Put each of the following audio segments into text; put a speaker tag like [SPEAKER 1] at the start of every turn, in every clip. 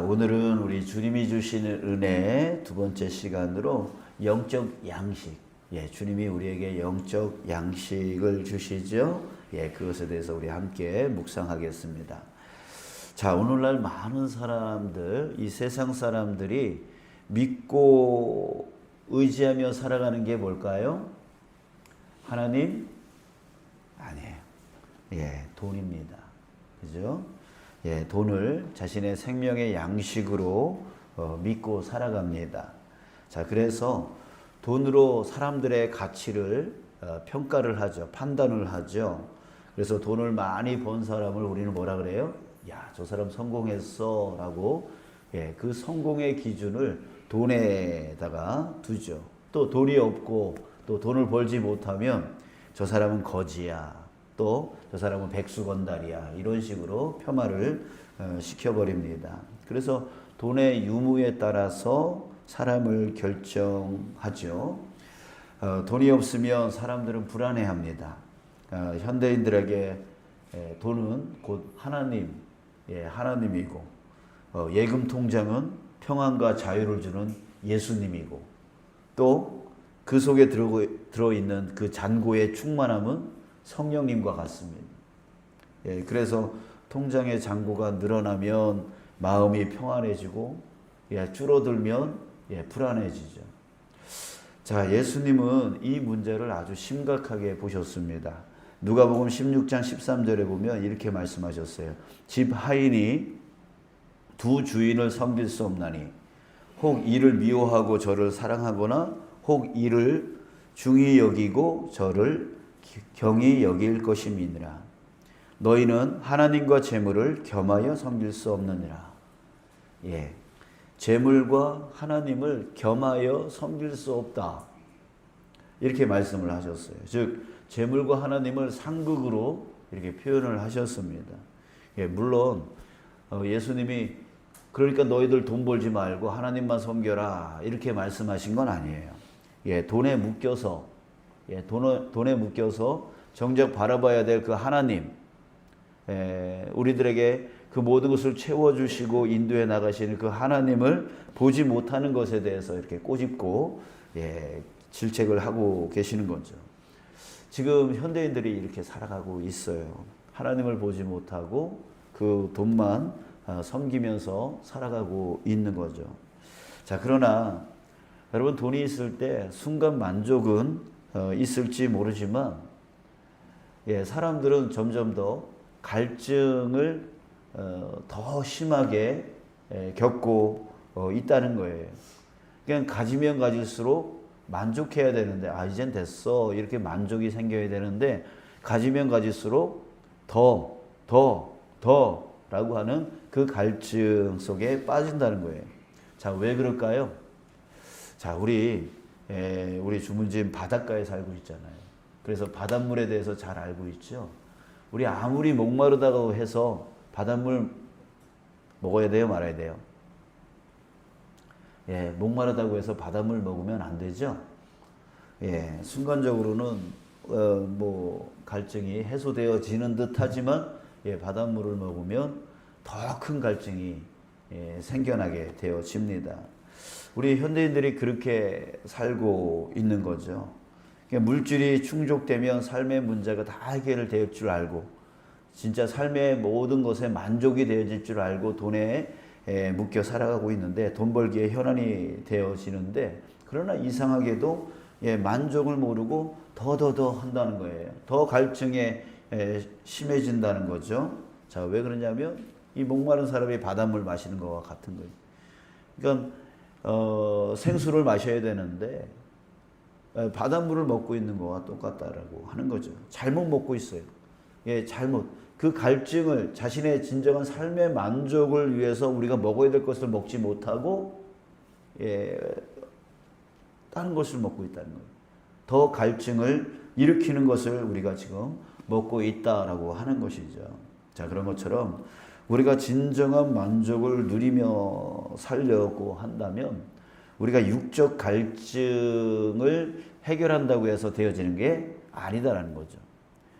[SPEAKER 1] 오늘은 우리 주님이 주시는 은혜 두 번째 시간으로 영적 양식. 주님이 우리에게 영적 양식을 주시죠. 그것에 대해서 우리 함께 묵상하겠습니다. 자, 오늘날 많은 사람들, 이 세상 사람들이 믿고 의지하며 살아가는 게 뭘까요? 하나님? 아니에요. 돈입니다. 그죠? 돈을 자신의 생명의 양식으로 믿고 살아갑니다. 자, 그래서 돈으로 사람들의 가치를 평가를 하죠. 판단을 하죠. 그래서 돈을 많이 번 사람을 우리는 뭐라 그래요? 야, 저 사람 성공했어 라고 그 성공의 기준을 돈에다가 두죠. 또 돈이 없고 또 돈을 벌지 못하면 저 사람은 거지야. 또 저 사람은 백수건달이야. 이런 식으로 폄하를 시켜버립니다. 그래서 돈의 유무에 따라서 사람을 결정하죠. 돈이 없으면 사람들은 불안해합니다. 현대인들에게 돈은 곧 하나님, 하나님이고 예금 통장은 평안과 자유를 주는 예수님이고 또 그 속에 들어있는 그 잔고의 충만함은 성령님과 같습니다. 그래서 통장의 잔고가 늘어나면 마음이 평안해지고 줄어들면 불안해지죠. 자, 예수님은 이 문제를 아주 심각하게 보셨습니다. 누가복음 16장 13절에 보면 이렇게 말씀하셨어요. 집 하인이 두 주인을 섬길 수 없나니 혹 이를 미워하고 저를 사랑하거나 혹 이를 중히 여기고 저를 경히 여길 것임이니라. 너희는 하나님과 재물을 겸하여 섬길 수 없느니라. 재물과 하나님을 겸하여 섬길 수 없다. 이렇게 말씀을 하셨어요. 즉 재물과 하나님을 상극으로 이렇게 표현을 하셨습니다. 물론 예수님이 그러니까 너희들 돈 벌지 말고 하나님만 섬겨라 이렇게 말씀하신 건 아니에요. 돈에 묶여서 돈에 묶여서 정작 바라봐야 될 그 하나님, 우리들에게 그 모든 것을 채워주시고 인도해 나가시는 그 하나님을 보지 못하는 것에 대해서 이렇게 꼬집고 질책을 하고 계시는 거죠. 지금 현대인들이 이렇게 살아가고 있어요. 하나님을 보지 못하고 그 돈만 섬기면서 살아가고 있는 거죠. 자, 그러나 여러분 돈이 있을 때 순간 만족은 있을지 모르지만 사람들은 점점 더 갈증을 더 심하게 겪고 있다는 거예요. 그냥 가지면 가질수록 만족해야 되는데 이젠 됐어 이렇게 만족이 생겨야 되는데 가지면 가질수록 더 라고 하는 그 갈증 속에 빠진다는 거예요. 자, 왜 그럴까요? 자, 우리 주문진 바닷가에 살고 있잖아요. 그래서 바닷물에 대해서 잘 알고 있죠. 우리 아무리 목마르다고 해서 바닷물 먹어야 돼요, 말아야 돼요? 목마르다고 해서 바닷물 먹으면 안 되죠. 순간적으로는 갈증이 해소되어지는 듯하지만 바닷물을 먹으면 더 큰 갈증이 생겨나게 되어집니다. 우리 현대인들이 그렇게 살고 있는 거죠. 물질이 충족되면 삶의 문제가 다 해결될 줄 알고 진짜 삶의 모든 것에 만족이 되어질 줄 알고 돈에 묶여 살아가고 있는데 돈 벌기에 현안이 되어지는데 그러나 이상하게도 만족을 모르고 더 한다는 거예요. 더 갈증에 심해진다는 거죠. 자, 왜 그러냐면 이 목마른 사람이 바닷물 마시는 것과 같은 거예요. 그러니까 생수를 마셔야 되는데 바닷물을 먹고 있는 거와 똑같다라고 하는 거죠. 잘못 먹고 있어요. 잘못. 그 갈증을 자신의 진정한 삶의 만족을 위해서 우리가 먹어야 될 것을 먹지 못하고 다른 것을 먹고 있다는 거예요. 더 갈증을 일으키는 것을 우리가 지금 먹고 있다라고 하는 것이죠. 자, 그런 것처럼 우리가 진정한 만족을 누리며 살려고 한다면 우리가 육적 갈증을 해결한다고 해서 되어지는 게 아니다라는 거죠.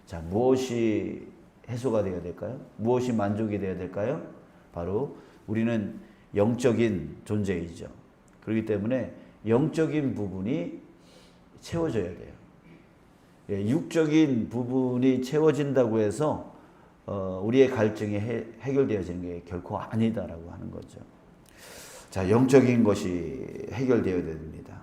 [SPEAKER 1] 자, 무엇이 해소가 되어야 될까요? 무엇이 만족이 되어야 될까요? 바로 우리는 영적인 존재이죠. 그렇기 때문에 영적인 부분이 채워져야 돼요. 예, 육적인 부분이 채워진다고 해서 우리의 갈증이 해결되어지는 게 결코 아니다라고 하는 거죠. 자, 영적인 것이 해결되어야 됩니다.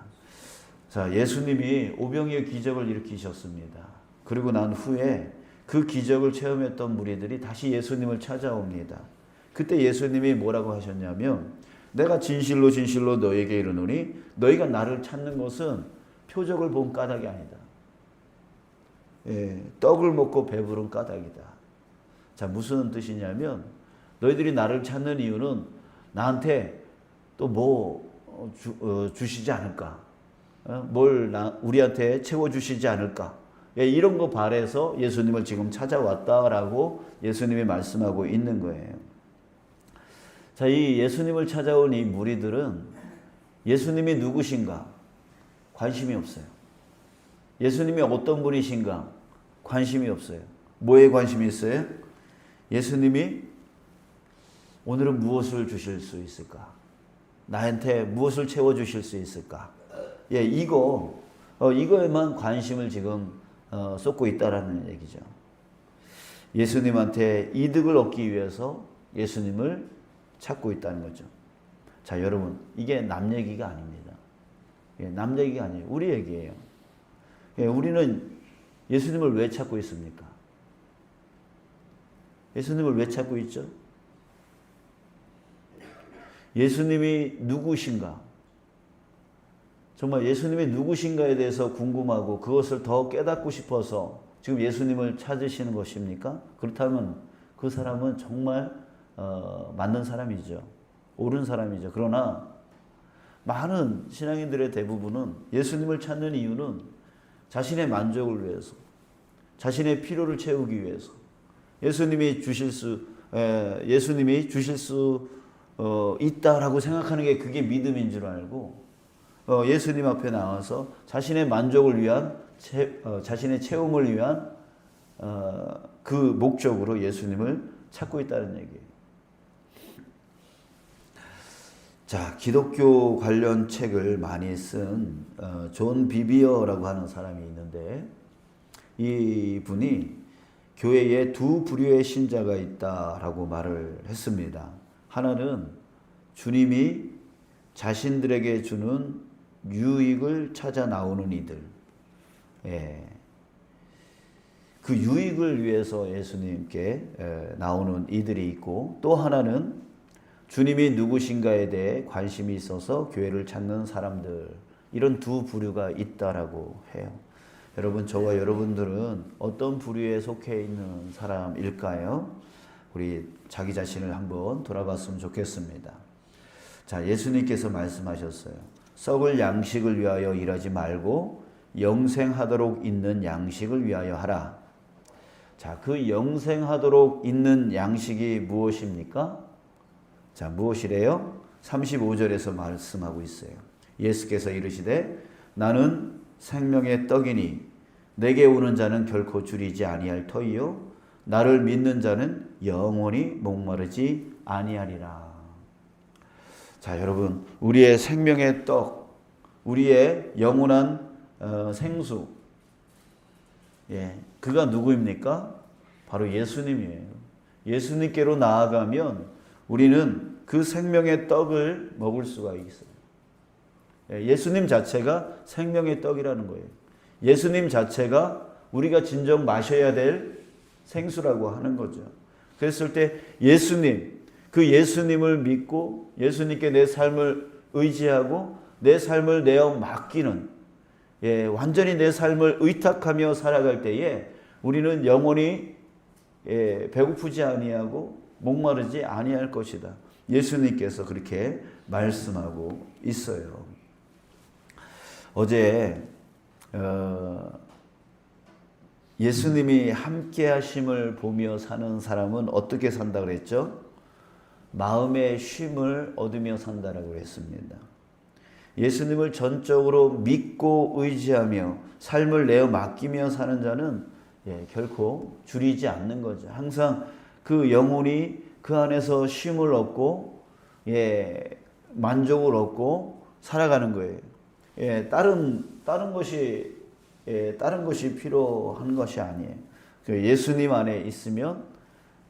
[SPEAKER 1] 자, 예수님이 오병이어 기적을 일으키셨습니다. 그리고 난 후에 그 기적을 체험했던 무리들이 다시 예수님을 찾아옵니다. 그때 예수님이 뭐라고 하셨냐면, 내가 진실로 진실로 너에게 이르노니 너희가 나를 찾는 것은 표적을 본 까닭이 아니다. 예, 떡을 먹고 배부른 까닭이다. 자, 무슨 뜻이냐면, 너희들이 나를 찾는 이유는 나한테 또 뭐 주시지 않을까? 뭘 우리한테 채워주시지 않을까? 예, 이런 거 바라서 예수님을 지금 찾아왔다라고 예수님이 말씀하고 있는 거예요. 자, 이 예수님을 찾아온 이 무리들은 예수님이 누구신가? 관심이 없어요. 예수님이 어떤 분이신가? 관심이 없어요. 뭐에 관심이 있어요? 예수님이 오늘은 무엇을 주실 수 있을까? 나한테 무엇을 채워주실 수 있을까? 예, 이거에만 관심을 지금 쏟고 있다라는 얘기죠. 예수님한테 이득을 얻기 위해서 예수님을 찾고 있다는 거죠. 자, 여러분, 이게 남 얘기가 아닙니다. 예, 남 얘기가 아니에요. 우리 얘기예요. 예, 우리는 예수님을 왜 찾고 있습니까? 예수님을 왜 찾고 있죠? 예수님이 누구신가? 정말 예수님이 누구신가에 대해서 궁금하고 그것을 더 깨닫고 싶어서 지금 예수님을 찾으시는 것입니까? 그렇다면 그 사람은 정말 맞는 사람이죠. 옳은 사람이죠. 그러나 많은 신앙인들의 대부분은 예수님을 찾는 이유는 자신의 만족을 위해서, 자신의 필요를 채우기 위해서, 예수님이 주실 수 있다라고 생각하는 게 그게 믿음인 줄 알고 예수님 앞에 나와서 자신의 만족을 위한 자신의 채움을 위한 그 목적으로 예수님을 찾고 있다는 얘기예요. 자, 기독교 관련 책을 많이 쓴 존 비비어라고 하는 사람이 있는데, 이 분이 교회에 두 부류의 신자가 있다라고 말을 했습니다. 하나는 주님이 자신들에게 주는 유익을 찾아 나오는 이들, 예, 그 유익을 위해서 예수님께 나오는 이들이 있고, 또 하나는 주님이 누구신가에 대해 관심이 있어서 교회를 찾는 사람들, 이런 두 부류가 있다라고 해요. 여러분, 저와 여러분들은 어떤 부류에 속해 있는 사람일까요? 우리 자기 자신을 한번 돌아봤으면 좋겠습니다. 자, 예수님께서 말씀하셨어요. 썩을 양식을 위하여 일하지 말고 영생하도록 있는 양식을 위하여 하라. 자, 그 영생하도록 있는 양식이 무엇입니까? 자, 무엇이래요? 35절에서 말씀하고 있어요. 예수께서 이르시되 나는 생명의 떡이니 내게 오는 자는 결코 줄이지 아니할 터이요 나를 믿는 자는 영원히 목마르지 아니하리라. 자, 여러분, 우리의 생명의 떡, 우리의 영원한 생수, 예, 그가 누구입니까? 바로 예수님이에요. 예수님께로 나아가면 우리는 그 생명의 떡을 먹을 수가 있어요. 예수님 자체가 생명의 떡이라는 거예요. 예수님 자체가 우리가 진정 마셔야 될 생수라고 하는 거죠. 그랬을 때 그 예수님을 믿고 예수님께 내 삶을 의지하고 내 삶을 내어 맡기는, 예, 완전히 내 삶을 의탁하며 살아갈 때에 우리는 영원히 배고프지 아니하고 목마르지 아니할 것이다. 예수님께서 그렇게 말씀하고 있어요. 어제 예수님이 함께 하심을 보며 사는 사람은 어떻게 산다고 그랬죠? 마음의 쉼을 얻으며 산다라고 했습니다. 예수님을 전적으로 믿고 의지하며 삶을 내어 맡기며 사는 자는 결코 줄이지 않는 거죠. 항상 그 영혼이 그 안에서 쉼을 얻고 만족을 얻고 살아가는 거예요. 다른 것이 필요한 것이 아니에요. 예수님 안에 있으면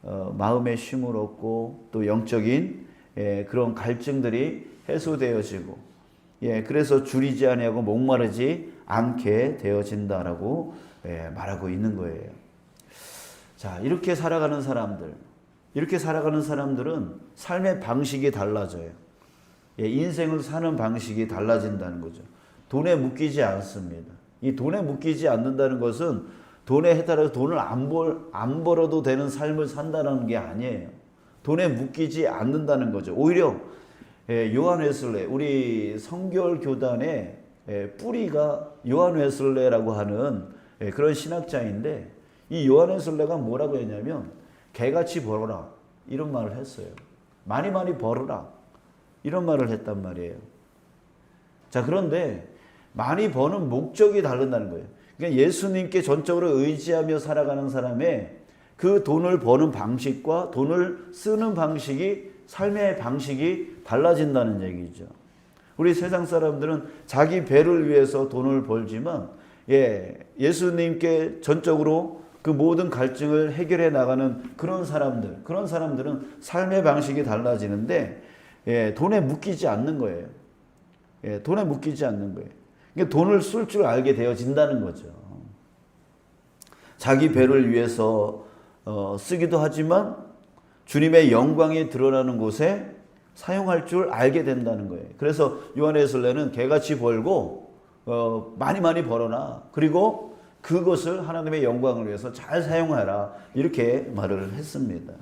[SPEAKER 1] 마음의 쉼을 얻고 또 영적인 그런 갈증들이 해소되어지고 그래서 줄이지 아니하고 목마르지 않게 되어진다라고 말하고 있는 거예요. 자, 이렇게 살아가는 사람들은 삶의 방식이 달라져요. 인생을 사는 방식이 달라진다는 거죠. 돈에 묶이지 않습니다. 이 돈에 묶이지 않는다는 것은 돈에 해달라고 돈을 안 벌어도 되는 삶을 산다는 게 아니에요. 돈에 묶이지 않는다는 거죠. 오히려 요한 웨슬레, 우리 성결 교단의 뿌리가 요한 웨슬레라고 하는 그런 신학자인데, 이 요한 웨슬레가 뭐라고 했냐면 개같이 벌어라 이런 말을 했어요. 많이 벌어라 이런 말을 했단 말이에요. 자, 그런데 많이 버는 목적이 다르다는 거예요. 그러니까 예수님께 전적으로 의지하며 살아가는 사람의 그 돈을 버는 방식과 돈을 쓰는 방식이, 삶의 방식이 달라진다는 얘기죠. 우리 세상 사람들은 자기 배를 위해서 돈을 벌지만 예수님께 전적으로 그 모든 갈증을 해결해 나가는 그런 사람들은 삶의 방식이 달라지는데 돈에 묶이지 않는 거예요. 돈에 묶이지 않는 거예요. 그러니까 돈을 쓸 줄 알게 되어진다는 거죠. 자기 배를 위해서 쓰기도 하지만 주님의 영광이 드러나는 곳에 사용할 줄 알게 된다는 거예요. 그래서 요한 웨슬레는 개같이 벌고 많이 벌어놔. 그리고 그것을 하나님의 영광을 위해서 잘 사용하라. 이렇게 말을 했습니다.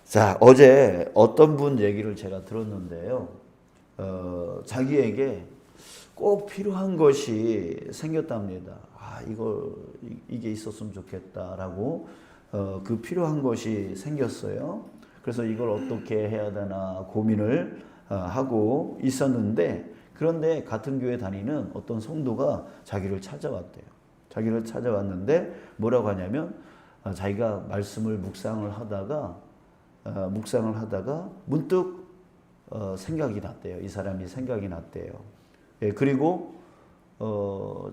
[SPEAKER 1] 자, 어제 어떤 분 얘기를 제가 들었는데요. 자기에게 꼭 필요한 것이 생겼답니다. 이게 있었으면 좋겠다라고 그 필요한 것이 생겼어요. 그래서 이걸 어떻게 해야 되나 고민을 하고 있었는데, 그런데 같은 교회 다니는 어떤 성도가 자기를 찾아왔대요. 자기를 찾아왔는데 뭐라고 하냐면 자기가 말씀을 묵상을 하다가 문득 생각이 났대요. 이 사람이 생각이 났대요. 그리고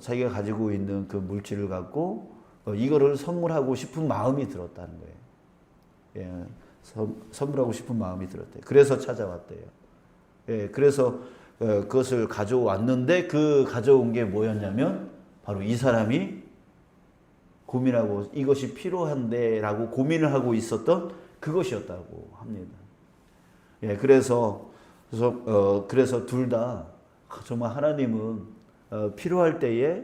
[SPEAKER 1] 자기가 가지고 있는 그 물질을 갖고 이거를 선물하고 싶은 마음이 들었다는 거예요. 선물하고 싶은 마음이 들었대요. 그래서 찾아왔대요. 그래서 그것을 가져왔는데 그 가져온 게 뭐였냐면 바로 이 사람이 고민하고 이것이 필요한데 라고 고민을 하고 있었던 그것이었다고 합니다. 그래서 둘 다 정말 하나님은 필요할 때에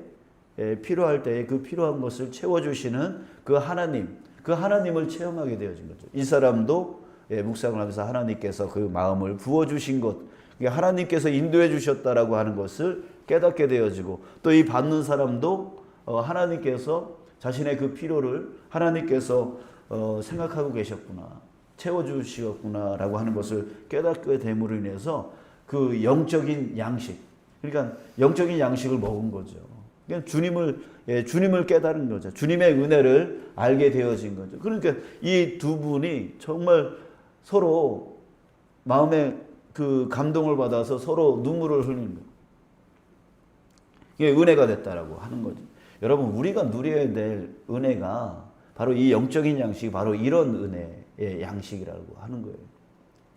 [SPEAKER 1] 그 필요한 것을 채워주시는 그 하나님을 체험하게 되어진 거죠. 이 사람도 묵상을 하면서 하나님께서 그 마음을 부어주신 것, 하나님께서 인도해 주셨다라고 하는 것을 깨닫게 되어지고, 또 이 받는 사람도 하나님께서 자신의 그 필요를 하나님께서 생각하고 계셨구나, 채워주시었구나라고 하는 것을 깨닫게 됨으로 인해서 그 영적인 양식, 그러니까 영적인 양식을 먹은 거죠. 그냥 주님을 깨달은 거죠. 주님의 은혜를 알게 되어진 거죠. 그러니까 이 두 분이 정말 서로 마음에 그 감동을 받아서 서로 눈물을 흘리는 거예요. 이게 은혜가 됐다라고 하는 거죠. 여러분, 우리가 누려야 될 은혜가 바로 이 영적인 양식이 바로 이런 은혜의 양식이라고 하는 거예요.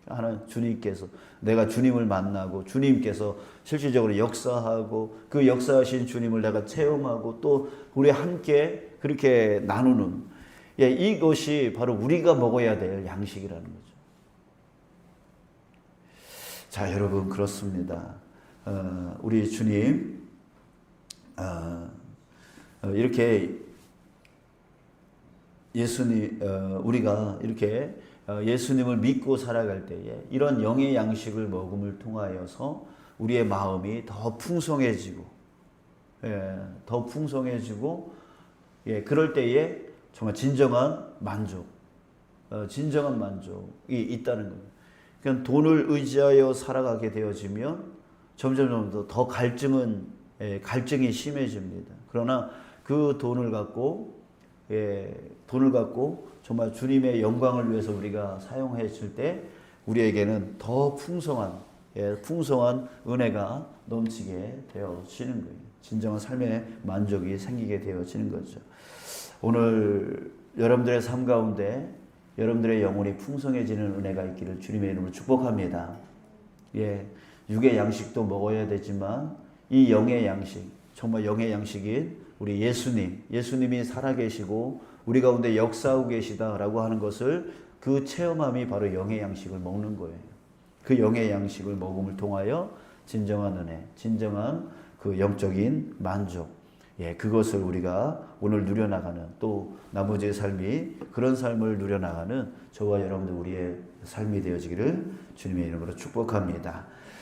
[SPEAKER 1] 하나님, 주님께서, 내가 주님을 만나고 주님께서 실질적으로 역사하고 그 역사하신 주님을 내가 체험하고 또 우리 함께 그렇게 나누는, 이것이 바로 우리가 먹어야 될 양식이라는 거죠. 자, 여러분, 그렇습니다. 우리 주님 이렇게 우리가 이렇게 예수님을 믿고 살아갈 때에 이런 영의 양식을 먹음을 통하여서 우리의 마음이 더 풍성해지고, 그럴 때에 정말 진정한 만족이 있다는 겁니다. 그러니까 돈을 의지하여 살아가게 되어지면 점점 더 갈증이 심해집니다. 그러나 그 돈을 갖고 정말 주님의 영광을 위해서 우리가 사용했을 때 우리에게는 더 풍성한 풍성한 은혜가 넘치게 되어지는 거예요. 진정한 삶의 만족이 생기게 되어지는 거죠. 오늘 여러분들의 삶 가운데 여러분들의 영혼이 풍성해지는 은혜가 있기를 주님의 이름으로 축복합니다. 육의 양식도 먹어야 되지만 이 영의 양식, 정말 영의 양식인 우리 예수님이 살아계시고 우리 가운데 역사하고 계시다라고 하는 것을 그 체험함이 바로 영의 양식을 먹는 거예요. 그 영의 양식을 먹음을 통하여 진정한 은혜, 진정한 그 영적인 만족, 그것을 우리가 오늘 누려나가는, 또 나머지의 삶이 그런 삶을 누려나가는 저와 여러분들 우리의 삶이 되어지기를 주님의 이름으로 축복합니다.